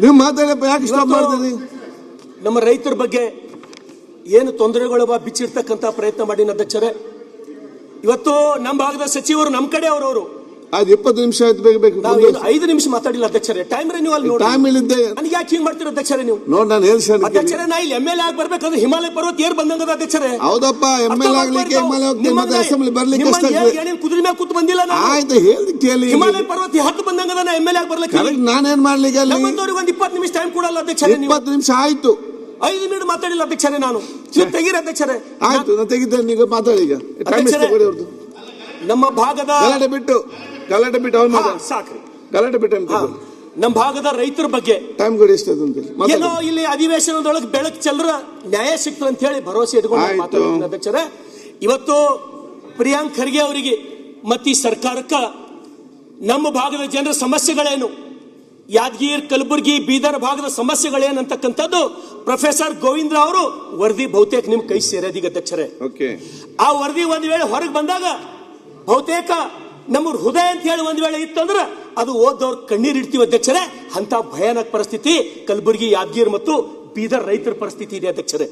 ನೀವು ಮಾತಾಡಪ್ಪ, ಯಾಕೆ ಸ್ಟಾಪ್ ಮಾಡ್ತೀರಿ? ನಮ್ಮ ರೈತರ ಬಗ್ಗೆ ಏನು ತೊಂದರೆಗಳು ಬಿಚ್ಚಿರ್ತಕ್ಕಂಥ ಪ್ರಯತ್ನ ಮಾಡಿನ ಅಧ್ಯಕ್ಷರೇ. ಇವತ್ತು ನಮ್ಮ ಭಾಗದ ಸಚಿವರು ನಮ್ಮ ಕಡೆ ಅವರವರು ಅದು 20 ನಿಮಿಷ ಆಯ್ತು, ಬೇಕು 5 ನಿಮಿಷ ಮಾತಾಡಿಲ್ಲ ಅಧ್ಯಕ್ಷರೇ. ಟೈಮ್ ರಿನ್ಯೂವಲ್ ನೋಡಿ, ಟೈಮ್ ಇಲ್ಲಿದ್ದೆ ನನಗೆ ಯಾಕೆ ಹಿಂಗ್ ಮಾಡ್ತೀರ ಅಧ್ಯಕ್ಷರೇ ನೀವು? ನೋಡಿ, ನಾನು ಹೇಳ್ತೀನಿ ಅಧ್ಯಕ್ಷರೇ, ನಾ ಇಲ್ಲಿ MLA ಆಗಿ ಬರ್ಬೇಕಂದ್ರೆ ಹಿಮಾಲಯ ಪರ್ವತ ಏರ್ ಬಂದಂಗದ ಅಧ್ಯಕ್ಷರೇ. ಹೌದಪ್ಪ, MLA ಆಗ್ಲಿಕ್ಕೆ MLA ಹೋಗ್ತೀನಿ, ಮತ್ತೆ ಅಸೆಂಬ್ಲಿ ಬರ್ಲಿಕ್ಕೆ ಕಷ್ಟ ಆಗ್ತದೆ. ಕುದುರೆ ಮೇಲೆ ಕೂತು ಬಂದಿಲ್ಲ ನಾನು. ಆಯ್ತು, ಹೇಳಿ ಕೇಳಿ. ಹಿಮಾಲಯ ಪರ್ವತ 10 ಬಂದಂಗದ ನಾ MLA ಆಗಿ ಬರ್ಲಿಕ್ಕೆ. ನಾನೇನ್ ಮಾಡ್ಲಿಕ್ಕೆ ಅಲ್ಲಿ? ನಮ್ಮಂತವ್ರಿಗೆ ಒಂದು 20 ನಿಮಿಷ ಟೈಮ್ ಕೊಡಲ್ಲ ಅಧ್ಯಕ್ಷರೇ. 20 ನಿಮಿಷ ಆಯ್ತು, 5 ಮಿನಿಟ್ ಮಾತಾಡಿಲ್ಲ ಅಧ್ಯಕ್ಷರೇ ನಾನು. ನೀವು ತೆಗೀರಿ ಅಧ್ಯಕ್ಷರೇ. ಆಯ್ತು, ನಾನು ತೆಗಿದ್ದೇನೆ. ಈಗ ಮಾತಾಡಿ. ಈಗ ಟೈಮ್ ಎಷ್ಟು ಕೊಡಿ ಅವ್ರದ್ದು? ನಮ್ಮ ಭಾಗದ ಗಲಾಟೆ ಬಿಟ್ಟು ಅವ್ರು ಮಾತಾಡಿ ಸಾಕ್ರಿ. ಗಲಾಟೆ ಬಿಟ್ಟು ನಮ್ಮ ಭಾಗದ ರೈತರ ಬಗ್ಗೆ ಟೈಮ್ ಕೊಡಿ. ಎಷ್ಟದು ಅಂತ ಏನೋ ಇಲ್ಲಿ ಅಧಿವೇಶನದೊಳಗೆ ಬೆಳಕು ಚೆಲ್ಲರ ನ್ಯಾಯ ಸಿಕ್ತು ಅಂತ ಹೇಳಿ ಭರವಸೆ ಇಟ್ಕೊಂಡು ಮಾತಾಡ್ತೀನಿ ಅಧ್ಯಕ್ಷರೇ. ಇವತ್ತು ಪ್ರಿಯಾಂಕ್ ಖರ್ಗೆ ಅವರಿಗೆ ಮತ್ತು ಈ ಸರ್ಕಾರಕ್ಕ ನಮ್ಮ ಭಾಗದ ಜನರ ಸಮಸ್ಯೆಗಳೇನು, ಯಾದಗಿರಿ, ಕಲಬುರಗಿ, ಬೀದರ್ ಭಾಗದ ಸಮಸ್ಯೆಗಳೇನಂತಕ್ಕಂಥದ್ದು ಪ್ರೊಫೆಸರ್ ಗೋವಿಂದ್ರ ಅವರು ವರದಿ ಬಹುತೇಕ ನಿಮ್ ಕೈ ಸೇರೋದೀಗ ಅಧ್ಯಕ್ಷರೇ. ಆ ವರದಿ ಒಂದ್ ವೇಳೆ ಹೊರಗೆ ಬಂದಾಗ ಬಹುತೇಕ ನಮ್ಮ ಹೃದಯ ಅಂತ ಹೇಳಿ ಒಂದ್ ವೇಳೆ ಇತ್ತಂದ್ರೆ ಅದು ಓದೋರ್ ಕಣ್ಣೀರಿಡ್ತೀವಿ ಅಧ್ಯಕ್ಷರೇ. ಅಂತ ಭಯಾನಕ ಪರಿಸ್ಥಿತಿ ಕಲಬುರಗಿ, ಯಾದಗಿರಿ ಮತ್ತು ಬೀದರ್ ರೈತರ ಪರಿಸ್ಥಿತಿ ಇದೆ ಅಧ್ಯಕ್ಷರೇ.